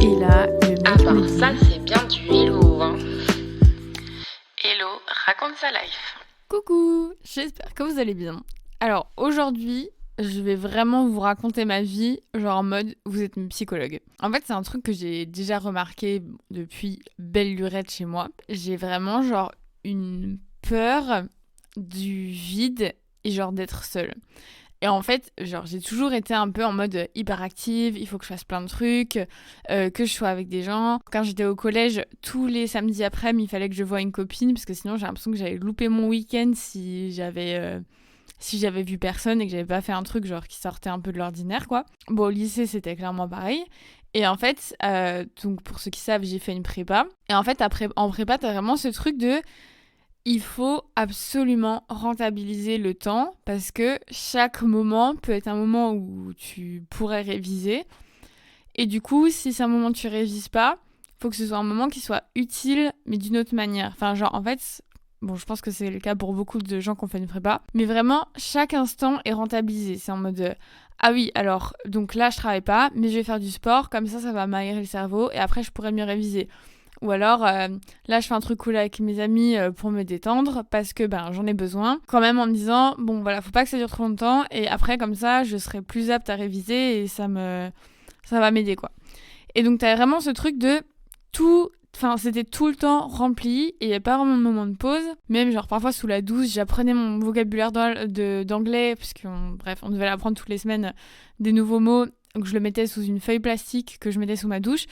Et là, le mec Ah bah me ça dit c'est bien du hello, hein. Hello, raconte sa life. coucou, j'espère que vous allez bien. Alors aujourd'hui, je vais vraiment vous raconter ma vie, genre en mode vous êtes mes psychologues. En fait, c'est un truc que j'ai déjà remarqué depuis belle lurette chez moi. J'ai vraiment genre une peur du vide et genre d'être seule. Et en fait, genre, j'ai toujours été un peu en mode hyperactive, il faut que je fasse plein de trucs, que je sois avec des gens. Quand j'étais au collège, tous les samedis après-midi, il fallait que je voie une copine, parce que sinon j'ai l'impression que j'avais loupé mon week-end si j'avais vu personne et que j'avais pas fait un truc genre qui sortait un peu de l'ordinaire, quoi. Bon, au lycée, c'était clairement pareil. Et en fait, donc pour ceux qui savent, j'ai fait une prépa. Et en fait, en prépa, t'as vraiment ce truc de il faut absolument rentabiliser le temps parce que chaque moment peut être un moment où tu pourrais réviser. Et du coup, si c'est un moment où tu révises pas, il faut que ce soit un moment qui soit utile, mais d'une autre manière. Enfin, genre, en fait, bon, je pense que c'est le cas pour beaucoup de gens qui ont fait une prépa, mais vraiment, chaque instant est rentabilisé. C'est en mode, ah oui, alors, donc là, je travaille pas, mais je vais faire du sport, comme ça va m'aérer le cerveau, et après, je pourrais mieux réviser. Ou alors, là, je fais un truc cool avec mes amis pour me détendre parce que j'en ai besoin. Quand même en me disant, bon, voilà, faut pas que ça dure trop longtemps. Et après, comme ça, je serai plus apte à réviser et ça va m'aider, quoi. Et donc, t'avais vraiment ce truc de tout. Enfin, c'était tout le temps rempli et il n'y avait pas vraiment de moment de pause. Même, genre, parfois sous la douche, j'apprenais mon vocabulaire d'anglais, bref, on devait l'apprendre toutes les semaines, des nouveaux mots. Donc, je le mettais sous une feuille plastique que je mettais sous ma douche.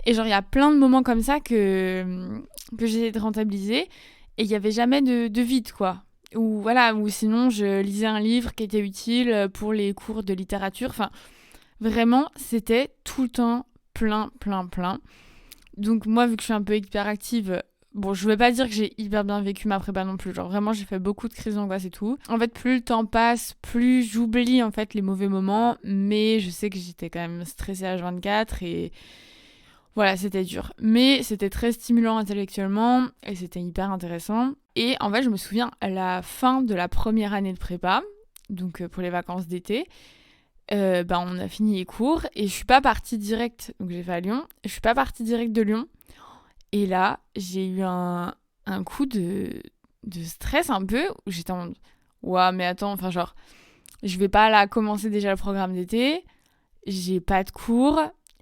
Et genre, il y a plein de moments comme ça que j'essayais de rentabiliser. Et il n'y avait jamais de vide, quoi. Ou sinon, je lisais un livre qui était utile pour les cours de littérature. Enfin, vraiment, c'était tout le temps plein, plein, plein. Donc moi, vu que je suis un peu hyperactive, bon, je vais pas dire que j'ai hyper bien vécu ma prépa non plus. Genre, vraiment, j'ai fait beaucoup de crises d'angoisse et tout. En fait, plus le temps passe, plus j'oublie, en fait, les mauvais moments. Mais je sais que j'étais quand même stressée H24 et voilà, c'était dur. Mais c'était très stimulant intellectuellement et c'était hyper intéressant. Et en fait, je me souviens à la fin de la première année de prépa, donc pour les vacances d'été, on a fini les cours et je suis pas partie direct, donc j'ai fait à Lyon, je suis pas partie direct de Lyon. Et là, j'ai eu un coup de stress un peu où j'étais en mode, ouah, mais attends, enfin genre, je vais pas là commencer déjà le programme d'été, j'ai pas de cours,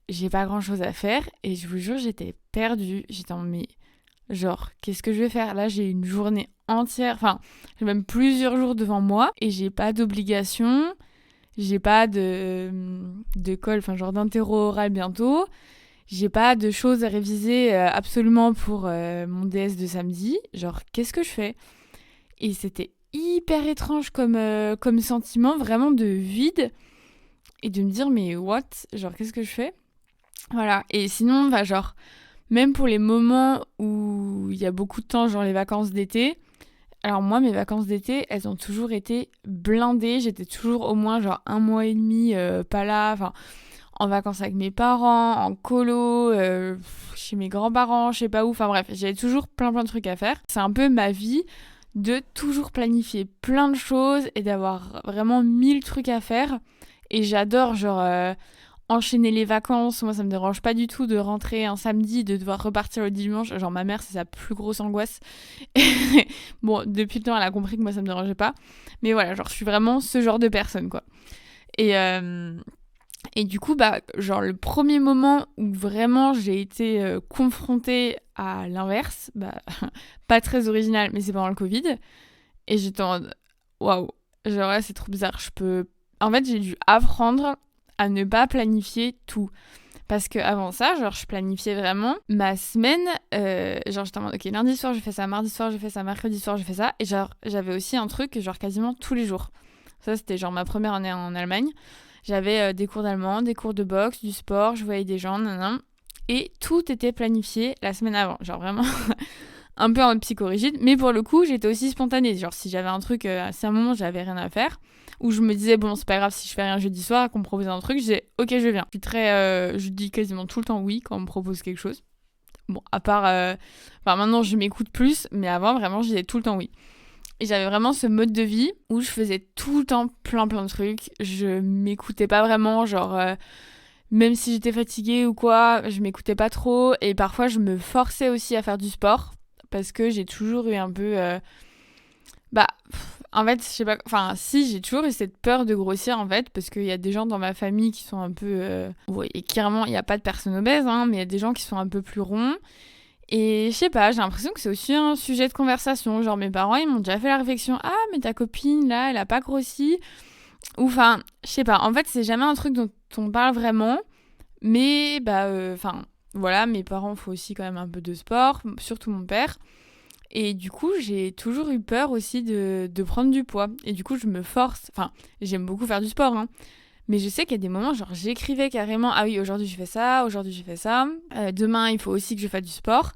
j'ai pas grand chose à faire et je vous jure, j'étais perdue. J'étais en mais genre, qu'est-ce que je vais faire? Là, j'ai une journée entière, enfin, j'ai même plusieurs jours devant moi et j'ai pas d'obligation, j'ai pas de colle, enfin, genre d'interro oral bientôt. J'ai pas de choses à réviser absolument pour mon DS de samedi. Genre, qu'est-ce que je fais? Et c'était hyper étrange comme sentiment, vraiment de vide et de me dire, mais what? Genre, qu'est-ce que je fais? Voilà. Et sinon, genre, même pour les moments où il y a beaucoup de temps, genre les vacances d'été, alors moi, mes vacances d'été, elles ont toujours été blindées. J'étais toujours au moins genre 1 mois et demi pas là, enfin, en vacances avec mes parents, en colo, chez mes grands-parents, je sais pas où. Enfin bref, j'avais toujours plein de trucs à faire. C'est un peu ma vie de toujours planifier plein de choses et d'avoir vraiment 1000 trucs à faire. Et j'adore genre enchaîner les vacances. Moi, ça me dérange pas du tout de rentrer un samedi, de devoir repartir le dimanche. Genre, ma mère, c'est sa plus grosse angoisse. Bon, depuis le temps, elle a compris que moi, ça me dérangeait pas. Mais voilà, genre, je suis vraiment ce genre de personne, quoi. Et du coup, genre, le premier moment où vraiment j'ai été confrontée à l'inverse, pas très original, mais c'est pendant le Covid. Et j'étais en mode, waouh, genre là, c'est trop bizarre. En fait, j'ai dû apprendre à ne pas planifier tout. Parce qu'avant ça, genre, je planifiais vraiment ma semaine. Genre, j'étais en mode, ok, lundi soir, je fais ça, mardi soir, je fais ça, mercredi soir, je fais ça. Et genre, j'avais aussi un truc, genre, quasiment tous les jours. Ça, c'était genre ma première année en Allemagne. J'avais des cours d'allemand, des cours de boxe, du sport, je voyais des gens, nanana. Et tout était planifié la semaine avant. Genre, vraiment un peu en mode psychorigide. Mais pour le coup, j'étais aussi spontanée. Genre, si j'avais un truc, à un moment, j'avais rien à faire. Où je me disais, bon, c'est pas grave si je fais rien jeudi soir, qu'on me propose un truc, je disais, ok, je viens. Je dis quasiment tout le temps oui quand on me propose quelque chose. Bon, à part, maintenant je m'écoute plus, mais avant, vraiment, je disais tout le temps oui. Et j'avais vraiment ce mode de vie où je faisais tout le temps plein de trucs. Je m'écoutais pas vraiment, genre, même si j'étais fatiguée ou quoi, je m'écoutais pas trop. Et parfois, je me forçais aussi à faire du sport parce que j'ai toujours eu un peu... en fait, je sais pas... Enfin, si, j'ai toujours eu cette peur de grossir, en fait, parce qu'il y a des gens dans ma famille qui sont un peu... Ouais, et clairement, il n'y a pas de personnes obèses, hein, mais il y a des gens qui sont un peu plus ronds. Et je sais pas, j'ai l'impression que c'est aussi un sujet de conversation. Genre, mes parents, ils m'ont déjà fait la réflexion. Ah, mais ta copine, là, elle a pas grossi. Ou enfin, je sais pas. En fait, c'est jamais un truc dont on parle vraiment. Mais, voilà, mes parents font aussi quand même un peu de sport, surtout mon père. Et du coup, j'ai toujours eu peur aussi de prendre du poids. Et du coup, je me force. Enfin, j'aime beaucoup faire du sport, hein. Mais je sais qu'il y a des moments, genre, j'écrivais carrément, ah oui, aujourd'hui je fais ça, aujourd'hui je fais ça. Demain, il faut aussi que je fasse du sport.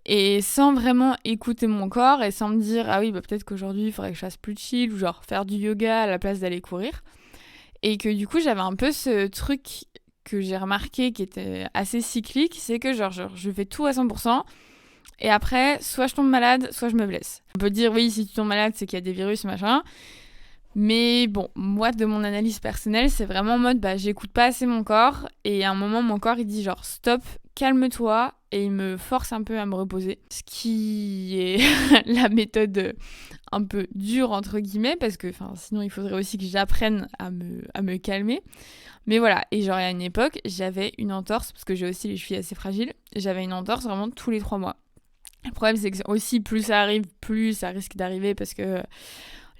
Et sans vraiment écouter mon corps et sans me dire, ah oui, peut-être qu'aujourd'hui, il faudrait que je fasse plus de chill ou genre faire du yoga à la place d'aller courir. Et que du coup, j'avais un peu ce truc que j'ai remarqué qui était assez cyclique, c'est que genre je fais tout à 100%. Et après, soit je tombe malade, soit je me blesse. On peut dire, oui, si tu tombes malade, c'est qu'il y a des virus, machin. Mais bon, moi, de mon analyse personnelle, c'est vraiment en mode, j'écoute pas assez mon corps. Et à un moment, mon corps, il dit genre, stop, calme-toi. Et il me force un peu à me reposer. Ce qui est la méthode un peu dure, entre guillemets, parce que sinon, il faudrait aussi que j'apprenne à me calmer. Mais voilà, et genre, à une époque, j'avais une entorse, parce que j'ai aussi les chevilles assez fragiles. J'avais une entorse vraiment tous les 3 mois. Le problème, c'est que aussi, plus ça arrive, plus ça risque d'arriver, parce que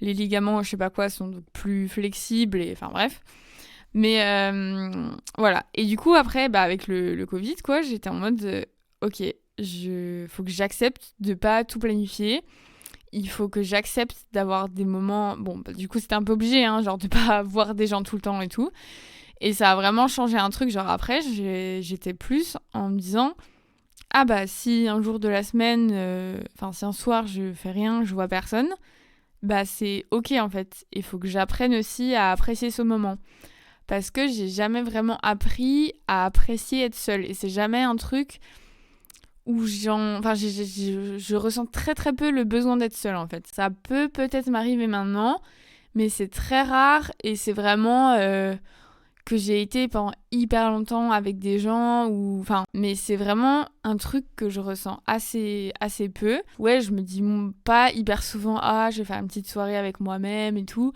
les ligaments, je sais pas quoi, sont donc plus flexibles, et enfin bref. Mais voilà. Et du coup, après, avec le Covid, quoi, j'étais en mode, ok, faut que j'accepte de pas tout planifier. Il faut que j'accepte d'avoir des moments... Bon, du coup, c'était un peu obligé, hein, genre de pas voir des gens tout le temps et tout. Et ça a vraiment changé un truc. Genre après, j'étais plus en me disant... Ah si un jour de la semaine, si un soir je fais rien, je vois personne, c'est ok en fait. Il faut que j'apprenne aussi à apprécier ce moment. Parce que j'ai jamais vraiment appris à apprécier être seule. Et c'est jamais un truc où je ressens très très peu le besoin d'être seule en fait. Ça peut peut-être m'arriver maintenant, mais c'est très rare et c'est vraiment... que j'ai été pendant hyper longtemps avec des gens mais c'est vraiment un truc que je ressens assez peu. Ouais, je me dis pas hyper souvent je vais faire une petite soirée avec moi-même et tout.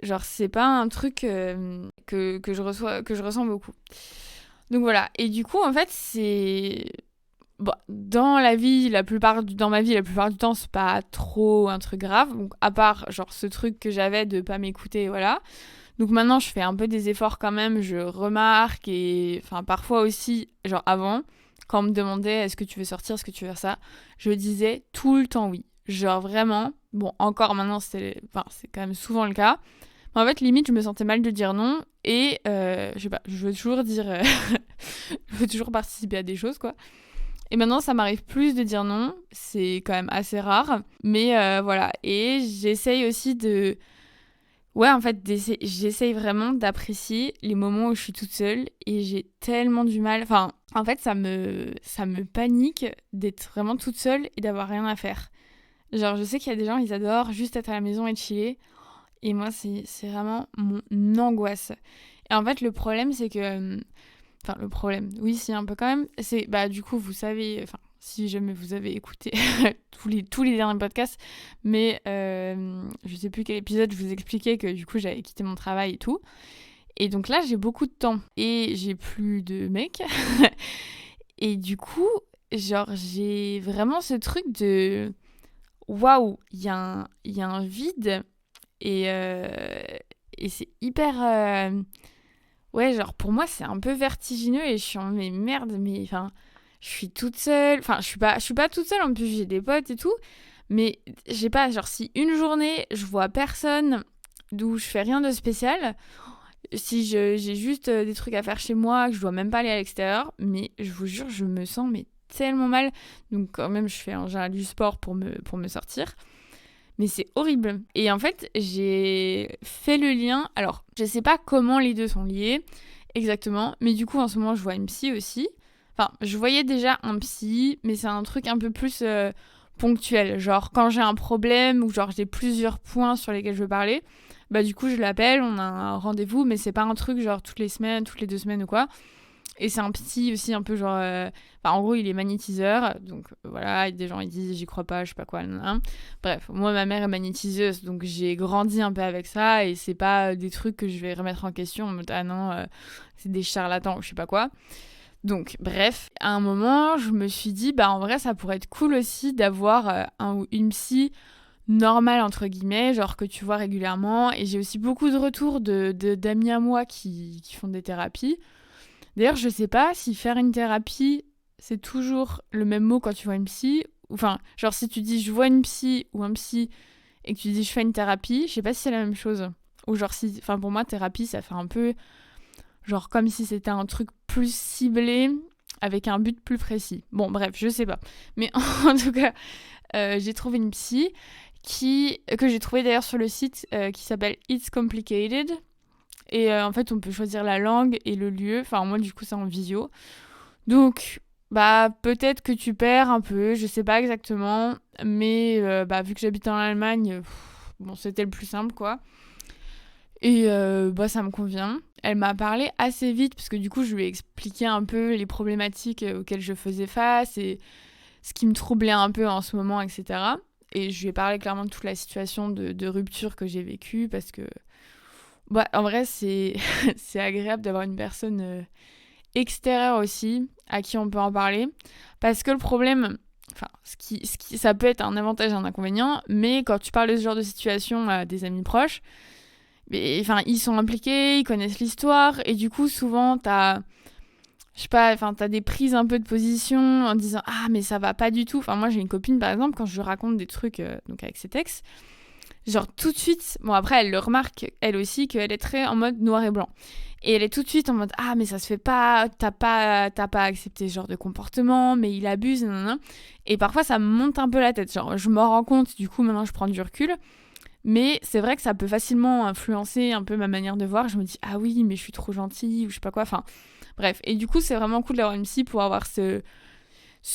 Genre c'est pas un truc que je ressens beaucoup. Donc voilà, et du coup en fait c'est dans ma vie la plupart du temps c'est pas trop un truc grave, donc à part genre ce truc que j'avais de pas m'écouter, voilà. Donc maintenant, je fais un peu des efforts quand même, je remarque et parfois aussi, genre avant, quand on me demandait est-ce que tu veux sortir, est-ce que tu veux faire ça, je disais tout le temps oui. Genre vraiment, bon, encore maintenant, c'est quand même souvent le cas. Mais en fait, limite, je me sentais mal de dire non et je sais pas, je veux toujours dire, je veux toujours participer à des choses, quoi. Et maintenant, ça m'arrive plus de dire non, c'est quand même assez rare. Mais voilà, et j'essaye aussi de... Ouais, en fait, j'essaye vraiment d'apprécier les moments où je suis toute seule et j'ai tellement du mal. En fait, ça me panique d'être vraiment toute seule et d'avoir rien à faire. Genre, je sais qu'il y a des gens, ils adorent juste être à la maison et chiller. Et moi, c'est vraiment mon angoisse. Et en fait, le problème, c'est que... le problème, oui, si, un peu quand même. C'est, du coup, vous savez... si jamais vous avez écouté tous les derniers podcasts, mais je sais plus quel épisode je vous expliquais que du coup j'avais quitté mon travail et tout. Et donc là j'ai beaucoup de temps et j'ai plus de mecs. Et du coup, genre j'ai vraiment ce truc de waouh, il y a un vide et c'est hyper... Ouais, genre pour moi c'est un peu vertigineux et je suis en mais merde, mais je suis toute seule, je suis pas toute seule, en plus j'ai des potes et tout, mais j'ai pas, genre si une journée je vois personne, d'où je fais rien de spécial, si j'ai juste des trucs à faire chez moi, que je dois même pas aller à l'extérieur, mais je vous jure, je me sens mais tellement mal, donc quand même je fais en général du sport pour me sortir, mais c'est horrible. Et en fait, j'ai fait le lien, alors je sais pas comment les deux sont liés exactement, mais du coup en ce moment je vois une psy aussi. Je voyais déjà un psy, mais c'est un truc un peu plus ponctuel. Genre, quand j'ai un problème ou genre j'ai plusieurs points sur lesquels je veux parler, bah du coup, je l'appelle, on a un rendez-vous, mais c'est pas un truc genre toutes les semaines, toutes les 2 semaines ou quoi. Et c'est un psy aussi un peu genre... en gros, il est magnétiseur. Donc voilà, des gens ils disent j'y crois pas, je sais pas quoi. Nan. Bref, moi ma mère est magnétiseuse. Donc j'ai grandi un peu avec ça. Et c'est pas des trucs que je vais remettre en question en mode ah non, c'est des charlatans ou je sais pas quoi. Donc bref, à un moment, je me suis dit bah en vrai ça pourrait être cool aussi d'avoir un ou une psy normale entre guillemets, genre que tu vois régulièrement. Et j'ai aussi beaucoup de retours d'amis à moi qui font des thérapies. D'ailleurs, je sais pas si faire une thérapie, c'est toujours le même mot quand tu vois une psy. Enfin, genre si tu dis je vois une psy ou un psy et que tu dis je fais une thérapie, je sais pas si c'est la même chose. Ou genre si... Enfin, pour moi, thérapie, ça fait un peu... Genre comme si c'était un truc plus ciblé avec un but plus précis. Bon, bref, je sais pas. Mais en tout cas, j'ai trouvé une psy que j'ai trouvé d'ailleurs sur le site qui s'appelle It's Complicated. Et en fait, on peut choisir la langue et le lieu. Enfin, moi, du coup, c'est en visio. Donc, bah, peut-être que tu perds un peu, je sais pas exactement. Mais bah, vu que j'habite en Allemagne, bon, c'était le plus simple, quoi. Et bah, ça me convient. Elle m'a parlé assez vite, parce que du coup, je lui ai expliqué un peu les problématiques auxquelles je faisais face et ce qui me troublait un peu en ce moment, etc. Et je lui ai parlé clairement de toute la situation de rupture que j'ai vécue, parce que bah, en vrai, c'est agréable d'avoir une personne extérieure aussi, à qui on peut en parler. Parce que le problème, enfin, ça peut être un avantage et un inconvénient, mais quand tu parles de ce genre de situation à des amis proches, enfin, ils sont impliqués, ils connaissent l'histoire, et du coup, souvent, je sais pas, enfin, t'as des prises un peu de position en disant ah, mais ça va pas du tout. Enfin, moi, j'ai une copine, par exemple, quand je lui raconte des trucs donc avec ses textes, genre tout de suite, bon après elle le remarque elle aussi qu'elle est très en mode noir et blanc. Et elle est tout de suite en mode ah mais ça se fait pas, t'as pas accepté ce genre de comportement, mais il abuse, nanana. Et parfois ça me monte un peu la tête, genre je m'en rends compte, du coup maintenant je prends du recul. Mais c'est vrai que ça peut facilement influencer un peu ma manière de voir. Je me dis ah oui mais je suis trop gentille ou je sais pas quoi, enfin bref. Et du coup c'est vraiment cool d'avoir une psy pour avoir ce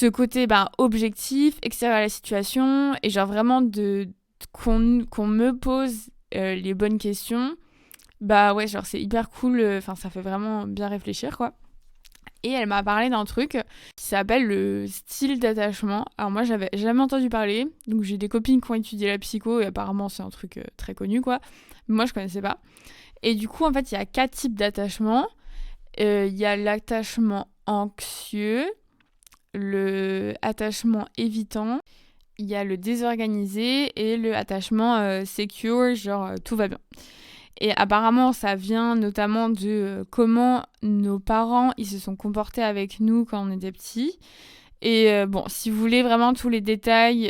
côté objectif, extérieur à la situation et genre vraiment qu'on me pose les bonnes questions, bah ouais, genre c'est hyper cool, enfin ça fait vraiment bien réfléchir quoi. Et elle m'a parlé d'un truc qui s'appelle le style d'attachement. Alors moi j'avais jamais entendu parler, donc j'ai des copines qui ont étudié la psycho et apparemment c'est un truc très connu quoi. Mais moi je connaissais pas. Et du coup en fait il y a 4 types d'attachement. Il y a l'attachement anxieux, le attachement évitant, il y a le désorganisé et le attachement secure, genre tout va bien. Et apparemment, ça vient notamment de comment nos parents ils se sont comportés avec nous quand on était petits. Et bon, si vous voulez vraiment tous les détails,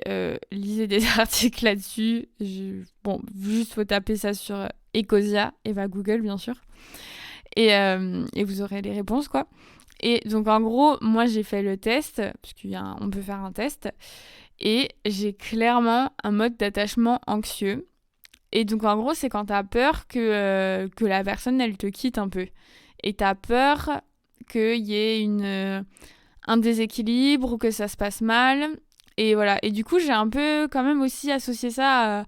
lisez des articles là-dessus. Bon, juste faut taper ça sur Ecosia, Eva Google bien sûr. Et vous aurez les réponses quoi. Et donc en gros, moi j'ai fait le test, parce qu'on peut faire un test. Et j'ai clairement un mode d'attachement anxieux. Et donc, en gros, c'est quand t'as peur que la personne, elle te quitte un peu. Et t'as peur qu'il y ait un déséquilibre ou que ça se passe mal. Et voilà. Et du coup, j'ai un peu quand même aussi associé ça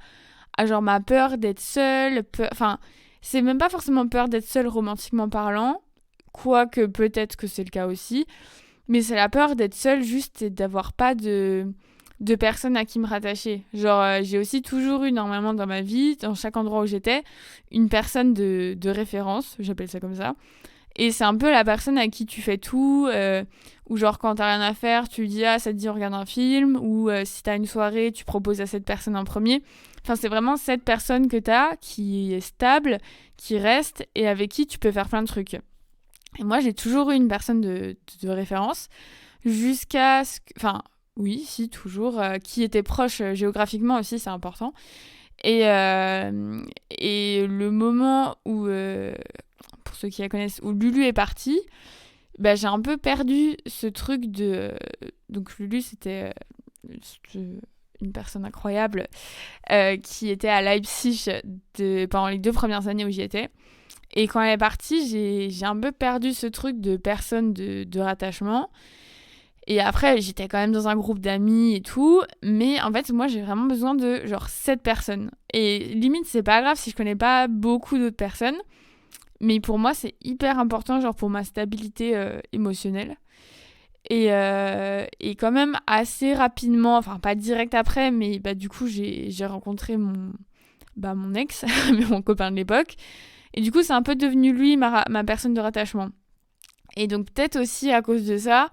à genre ma peur d'être seule. Enfin, c'est même pas forcément peur d'être seule romantiquement parlant. Quoique peut-être que c'est le cas aussi. Mais c'est la peur d'être seule juste et d'avoir pas de personnes à qui me rattacher. Genre, j'ai aussi toujours eu normalement dans ma vie, dans chaque endroit où j'étais, une personne de référence, j'appelle ça comme ça. Et c'est un peu la personne à qui tu fais tout, ou genre quand t'as rien à faire, tu lui dis ah ça te dit on regarde un film, ou si t'as une soirée, tu proposes à cette personne en premier. Enfin c'est vraiment cette personne que t'as, qui est stable, qui reste, et avec qui tu peux faire plein de trucs. Et moi j'ai toujours eu une personne de référence, jusqu'à ce que... Enfin, oui, si, toujours. Qui était proche géographiquement aussi, c'est important. Et le moment où, pour ceux qui la connaissent, où Lulu est partie, bah, j'ai un peu perdu ce truc de... Donc Lulu, c'était une personne incroyable qui était à Leipzig pendant les 2 premières années où j'y étais. Et quand elle est partie, j'ai un peu perdu ce truc de personne de rattachement. Et après, j'étais quand même dans un groupe d'amis et tout. Mais en fait, moi, j'ai vraiment besoin de genre 7 personnes. Et limite, c'est pas grave si je connais pas beaucoup d'autres personnes. Mais pour moi, c'est hyper important, genre pour ma stabilité émotionnelle. Et quand même assez rapidement, enfin pas direct après, mais bah, du coup, j'ai rencontré mon ex, mon copain de l'époque. Et du coup, c'est un peu devenu lui ma personne de rattachement. Et donc peut-être aussi à cause de ça,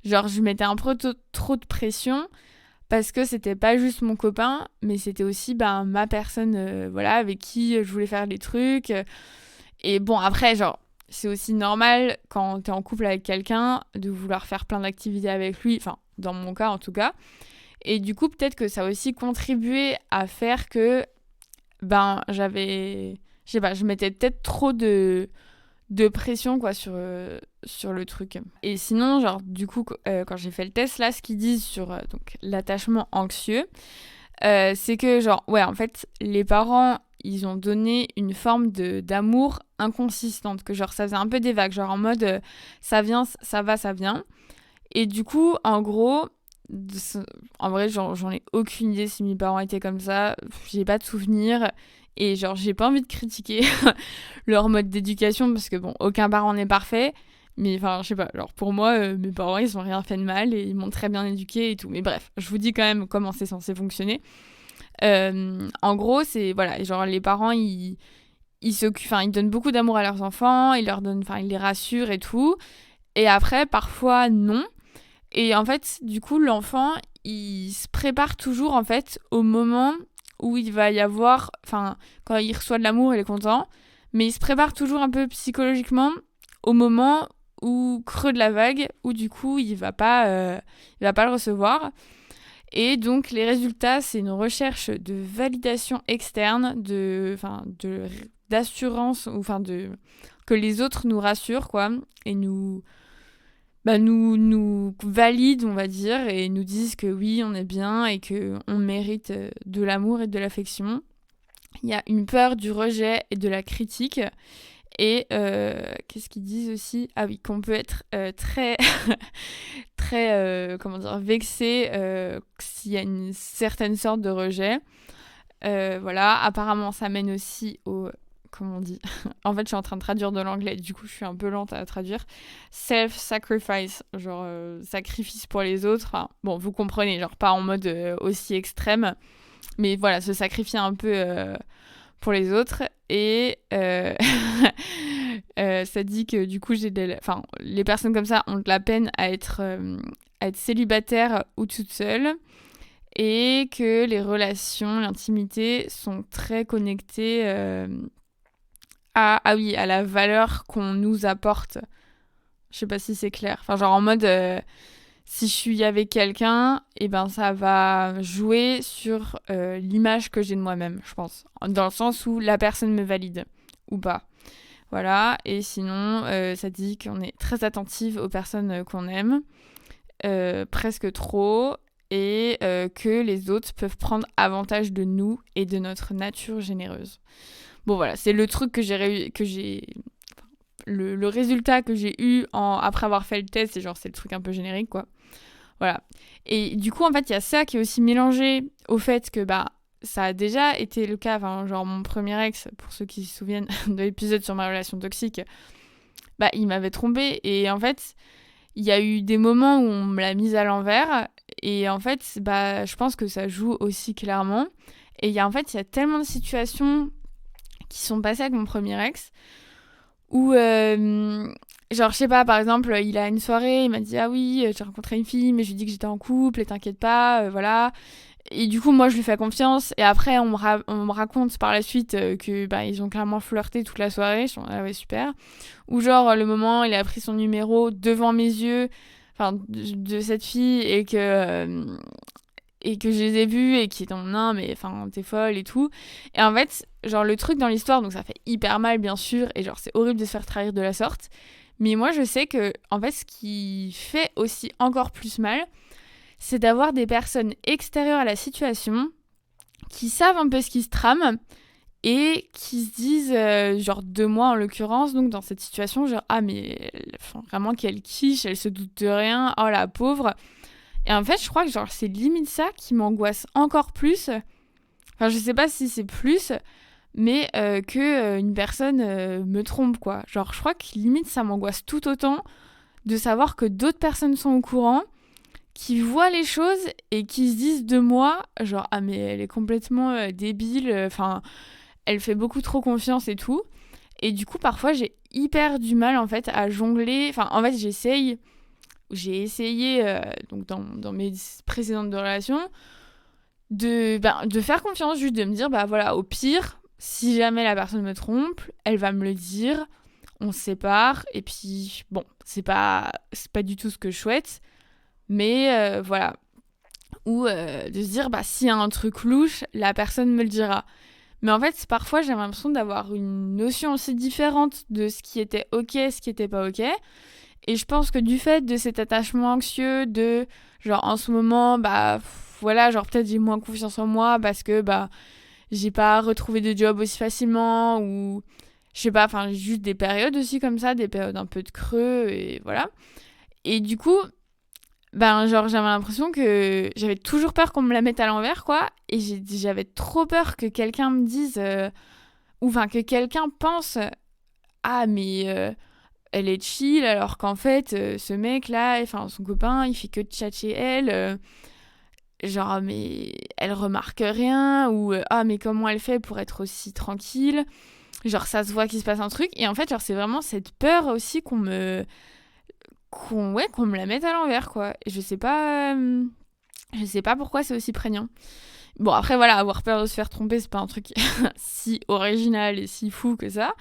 genre je mettais un peu trop de pression parce que c'était pas juste mon copain, mais c'était aussi ma personne voilà, avec qui je voulais faire les trucs. Et bon, après, genre, c'est aussi normal quand t'es en couple avec quelqu'un de vouloir faire plein d'activités avec lui, enfin, dans mon cas en tout cas. Et du coup, peut-être que ça a aussi contribué à faire que, je sais pas, je mettais peut-être trop de pression, quoi, sur le truc. Et sinon, genre, du coup, quand j'ai fait le test, là, ce qu'ils disent sur donc, l'attachement anxieux, c'est que, genre, ouais, en fait, les parents, ils ont donné une forme d'amour inconsistante, que genre, ça faisait un peu des vagues, genre en mode, ça vient, ça va, ça vient. Et du coup, en gros, en vrai, j'en ai aucune idée si mes parents étaient comme ça, j'ai pas de souvenir. Et genre, j'ai pas envie de critiquer leur mode d'éducation, parce que bon, aucun parent n'est parfait. Mais enfin, je sais pas, genre pour moi, mes parents, ils ont rien fait de mal et ils m'ont très bien éduquée et tout. Mais bref, je vous dis quand même comment c'est censé fonctionner. En gros, c'est, voilà, genre les parents, ils s'occupent, enfin, ils donnent beaucoup d'amour à leurs enfants, ils leur donnent, enfin, ils les rassurent et tout. Et après, parfois, non. Et en fait, du coup, l'enfant, il se prépare toujours, en fait, au moment où il va y avoir, enfin, quand il reçoit de l'amour, il est content, mais il se prépare toujours un peu psychologiquement au moment où, creux de la vague, où du coup, il va pas le recevoir. Et donc, les résultats, c'est une recherche de validation externe, d'assurance, ou enfin, que les autres nous rassurent, quoi, et nous valident, on va dire, et nous disent que oui, on est bien et qu'on mérite de l'amour et de l'affection. Il y a une peur du rejet et de la critique. Et qu'est-ce qu'ils disent aussi ? Ah oui, qu'on peut être très, très, comment dire, vexé s'il y a une certaine sorte de rejet. Voilà, apparemment, ça mène aussi au... Comment on dit ? En fait, je suis en train de traduire de l'anglais, du coup, je suis un peu lente à traduire. Self-sacrifice, genre sacrifice pour les autres. Enfin, bon, vous comprenez, genre pas en mode aussi extrême, mais voilà, se sacrifier un peu pour les autres. Et ça dit que du coup, les personnes comme ça ont de la peine à être célibataires ou toutes seules. Et que les relations, l'intimité sont très connectées à la valeur qu'on nous apporte. Je sais pas si c'est clair. Enfin, genre en mode, si je suis avec quelqu'un, et ben ça va jouer sur l'image que j'ai de moi-même, je pense. Dans le sens où la personne me valide ou pas. Voilà. Et sinon, ça dit qu'on est très attentive aux personnes qu'on aime, presque trop, et que les autres peuvent prendre avantage de nous et de notre nature généreuse. Bon voilà, c'est le truc le résultat que j'ai eu après avoir fait le test, c'est le truc un peu générique, quoi. Voilà. Et du coup, en fait, il y a ça qui est aussi mélangé au fait que ça a déjà été le cas, enfin, genre mon premier ex, pour ceux qui se souviennent de l'épisode sur ma relation toxique, il m'avait trompée. Et en fait, il y a eu des moments où on me l'a mise à l'envers. Et en fait, je pense que ça joue aussi clairement. Et il y a tellement de situations qui sont passées avec mon premier ex où, genre, je sais pas, par exemple, il a une soirée, il m'a dit « Ah oui, j'ai rencontré une fille, mais je lui ai dit que j'étais en couple, et t'inquiète pas, voilà. » Et du coup, moi, je lui fais confiance. Et après, on me raconte par la suite que ils ont clairement flirté toute la soirée. Je suis ah ouais, super. Ou genre, le moment, il a pris son numéro devant mes yeux, enfin, de cette fille, et que je les ai vus, et qui étaient non, mais enfin, t'es folle et tout. Et en fait, genre, le truc dans l'histoire, donc ça fait hyper mal, bien sûr, et genre, c'est horrible de se faire trahir de la sorte. Mais moi, je sais que, en fait, ce qui fait aussi encore plus mal, c'est d'avoir des personnes extérieures à la situation qui savent un peu ce qui se trame et qui se disent, genre de moi en l'occurrence, donc dans cette situation, genre ah mais enfin, vraiment quelle quiche, elle se doute de rien, oh la pauvre. Et en fait, je crois que genre c'est limite ça qui m'angoisse encore plus. Enfin, je sais pas si c'est plus, mais que une personne me trompe quoi. Genre, je crois que limite ça m'angoisse tout autant de savoir que d'autres personnes sont au courant, qui voient les choses et qui se disent de moi, genre ah mais elle est complètement débile. Enfin, elle fait beaucoup trop confiance et tout. Et du coup, parfois, j'ai hyper du mal en fait à jongler. Enfin, en fait, j'ai essayé donc dans mes précédentes relations de faire confiance, juste de me dire bah voilà, au pire, si jamais la personne me trompe, elle va me le dire, on se sépare et puis bon, c'est pas du tout ce que je souhaite, mais voilà. Ou de se dire bah s'il y a un truc louche, la personne me le dira. Mais en fait, parfois, j'ai l'impression d'avoir une notion aussi différente de ce qui était ok, ce qui était pas ok. Et je pense que du fait de cet attachement anxieux, de genre en ce moment, bah voilà, genre peut-être j'ai moins confiance en moi parce que bah j'ai pas retrouvé de job aussi facilement ou je sais pas, enfin juste des périodes aussi comme ça, des périodes un peu de creux et voilà. Et du coup, ben genre j'avais l'impression que j'avais toujours peur qu'on me la mette à l'envers quoi et j'avais trop peur que quelqu'un me dise ou enfin que quelqu'un pense ah mais elle est chill alors qu'en fait ce mec là enfin son copain il fait que tchatcher elle genre mais elle remarque rien ou ah mais comment elle fait pour être aussi tranquille, genre ça se voit qu'il se passe un truc et en fait genre c'est vraiment cette peur aussi qu'on me la mette à l'envers quoi et je sais pas pourquoi c'est aussi prégnant. Bon après voilà, avoir peur de se faire tromper c'est pas un truc si original et si fou que ça.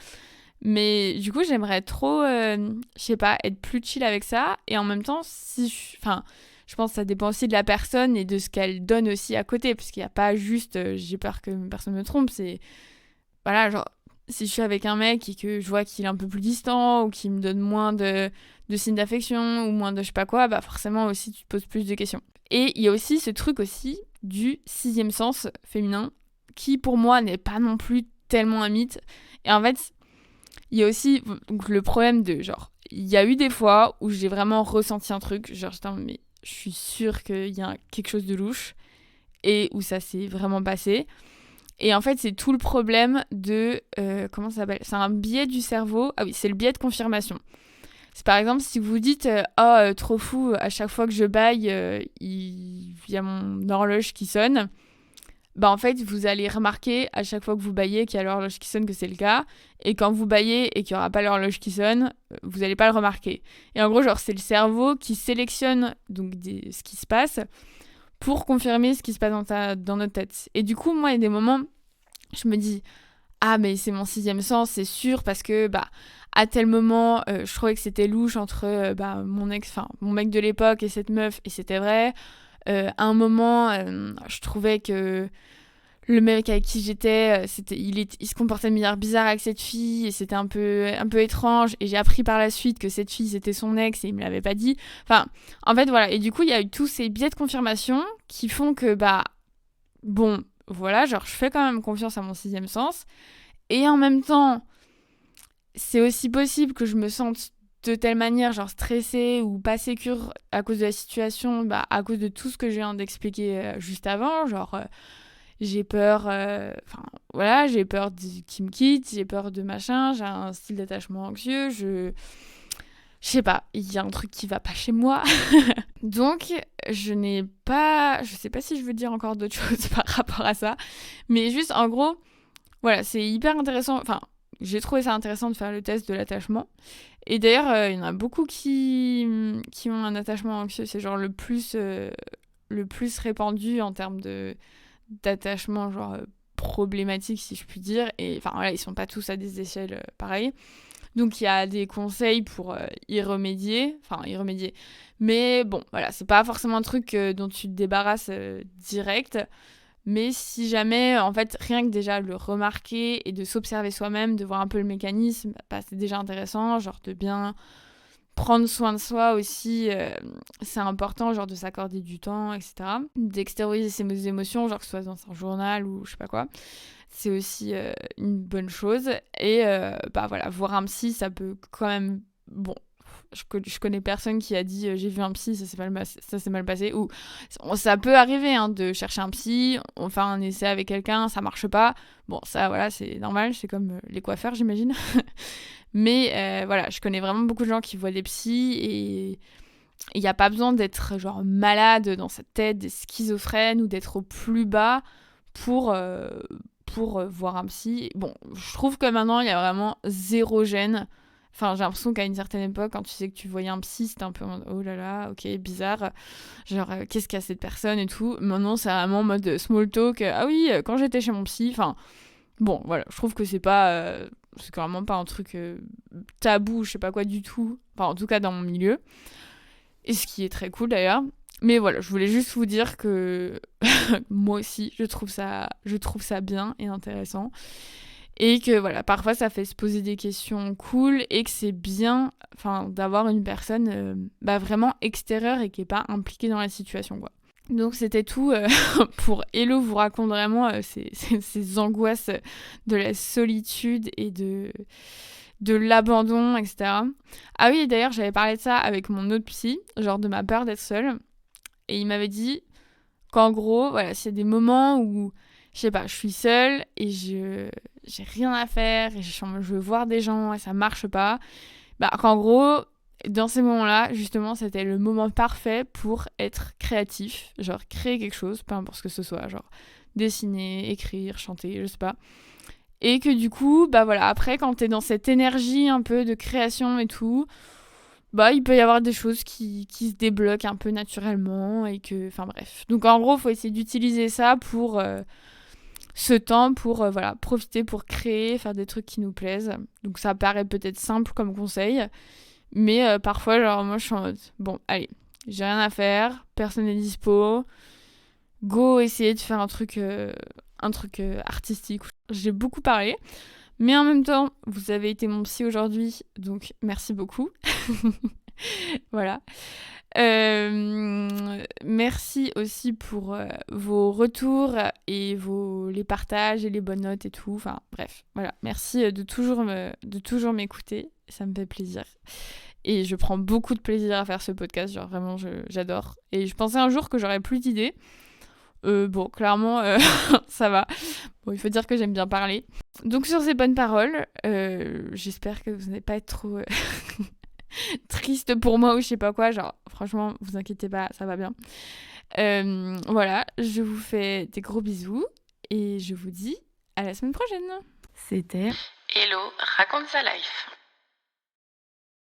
Mais du coup, j'aimerais trop, je sais pas, être plus chill avec ça. Et en même temps, enfin, je pense que ça dépend aussi de la personne et de ce qu'elle donne aussi à côté. Parce qu'il n'y a pas juste, j'ai peur que personne me trompe. C'est, voilà, genre, si je suis avec un mec et que je vois qu'il est un peu plus distant ou qu'il me donne moins de signes d'affection ou moins de je sais pas quoi, bah forcément aussi, tu te poses plus de questions. Et il y a aussi ce truc aussi du sixième sens féminin qui, pour moi, n'est pas non plus tellement un mythe. Et en fait, il y a aussi donc, le problème de genre, il y a eu des fois où j'ai vraiment ressenti un truc, genre, mais je suis sûre qu'il y a quelque chose de louche et où ça s'est vraiment passé. Et en fait, c'est tout le problème de. Comment ça s'appelle ? C'est un biais du cerveau. Ah oui, c'est le biais de confirmation. C'est par exemple si vous dites oh, trop fou, à chaque fois que je baille, il y a mon horloge qui sonne. Bah en fait, vous allez remarquer à chaque fois que vous baillez qu'il y a l'horloge qui sonne que c'est le cas. Et quand vous baillez et qu'il n'y aura pas l'horloge qui sonne, vous n'allez pas le remarquer. Et en gros, genre, c'est le cerveau qui sélectionne donc ce qui se passe pour confirmer ce qui se passe dans notre tête. Et du coup, moi, il y a des moments, je me dis, ah, mais c'est mon sixième sens, c'est sûr, parce que, bah, à tel moment, je trouvais que c'était louche entre bah, mon mec de l'époque et cette meuf, et c'était vrai. À un moment, je trouvais que le mec avec qui j'étais, il se comportait de manière bizarre avec cette fille et c'était un peu étrange. Et j'ai appris par la suite que cette fille c'était son ex et il me l'avait pas dit. Enfin, en fait voilà. Et du coup, il y a eu tous ces biais de confirmation qui font que bah bon, voilà, genre je fais quand même confiance à mon sixième sens. Et en même temps, c'est aussi possible que je me sente de telle manière, genre stressée ou pas sécure à cause de la situation, bah, à cause de tout ce que je viens d'expliquer juste avant, genre j'ai peur, voilà, j'ai peur qu'il me quitte, j'ai peur de machin, j'ai un style d'attachement anxieux, je sais pas, il y a un truc qui va pas chez moi. Donc, je sais pas si je veux dire encore d'autres choses par rapport à ça, mais juste en gros, voilà, c'est hyper intéressant, enfin, j'ai trouvé ça intéressant de faire le test de l'attachement. Et d'ailleurs, il y en a beaucoup qui ont un attachement anxieux, c'est genre le plus répandu en termes d'attachement genre problématique si je puis dire et enfin voilà ils sont pas tous à des échelles pareilles donc il y a des conseils pour y remédier mais bon voilà c'est pas forcément un truc dont tu te débarrasses direct mais si jamais en fait rien que déjà le remarquer et de s'observer soi-même de voir un peu le mécanisme bah, c'est déjà intéressant genre de bien prendre soin de soi aussi, c'est important, genre de s'accorder du temps, etc. D'extérioriser ses émotions, genre que ce soit dans un journal ou je sais pas quoi. c'est aussi une bonne chose. Et voilà, voir un psy, ça peut quand même... Bon, je connais personne qui a dit j'ai vu un psy, ça s'est mal passé. Ou ça peut arriver de chercher un psy, on fait un essai avec quelqu'un, ça marche pas. Bon, ça, voilà, c'est normal, c'est comme les coiffeurs, j'imagine. Mais voilà, je connais vraiment beaucoup de gens qui voient des psys et il n'y a pas besoin d'être genre malade dans sa tête, d'être schizophrène ou d'être au plus bas pour voir un psy. Bon, je trouve que maintenant, il y a vraiment zéro gêne. Enfin, j'ai l'impression qu'à une certaine époque, quand tu sais que tu voyais un psy, c'était un peu en mode, oh là là, ok, bizarre. Genre, qu'est-ce qu'il y a cette personne et tout. Maintenant, c'est vraiment en mode small talk. Ah oui, quand j'étais chez mon psy. Enfin, bon, voilà, je trouve que c'est pas... c'est clairement pas un truc tabou, je sais pas quoi du tout. Enfin, en tout cas, dans mon milieu. Et ce qui est très cool d'ailleurs. Mais voilà, je voulais juste vous dire que moi aussi, je trouve ça bien et intéressant. Et que voilà, parfois ça fait se poser des questions cool et que c'est bien d'avoir une personne vraiment extérieure et qui n'est pas impliquée dans la situation, quoi. Donc c'était tout pour Hello vous raconte vraiment ces angoisses de la solitude et de l'abandon, etc. Ah oui, d'ailleurs, j'avais parlé de ça avec mon autre psy, genre de ma peur d'être seule. Et il m'avait dit qu'en gros, voilà, s'il y a des moments où, je sais pas, je suis seule et j'ai rien à faire et je veux voir des gens et ça marche pas, qu'en gros, dans ces moments-là, justement, c'était le moment parfait pour être créatif, genre créer quelque chose, peu importe ce que ce soit, genre dessiner, écrire, chanter, je sais pas. Et que du coup, voilà, après, quand t'es dans cette énergie un peu de création et tout, il peut y avoir des choses qui se débloquent un peu naturellement et que... Enfin bref. Donc en gros, il faut essayer d'utiliser ça pour ce temps, pour profiter, pour créer, faire des trucs qui nous plaisent. Donc ça paraît peut-être simple comme conseil, mais parfois, genre, moi, je suis en mode, bon, allez, j'ai rien à faire, personne n'est dispo, go essayer de faire un truc artistique. J'ai beaucoup parlé, mais en même temps, vous avez été mon psy aujourd'hui, donc merci beaucoup. Voilà. Merci aussi pour vos retours et les partages et les bonnes notes et tout. Enfin, bref, voilà. Merci de toujours m'écouter. Ça me fait plaisir. Et je prends beaucoup de plaisir à faire ce podcast. Genre, vraiment, j'adore. Et je pensais un jour que j'aurais plus d'idées. Bon, clairement, ça va. Bon, il faut dire que j'aime bien parler. Donc, sur ces bonnes paroles, j'espère que vous n'allez pas être trop triste pour moi ou je sais pas quoi. Genre, franchement, vous inquiétez pas, ça va bien. Voilà, je vous fais des gros bisous et je vous dis à la semaine prochaine. C'était Hello, raconte sa life.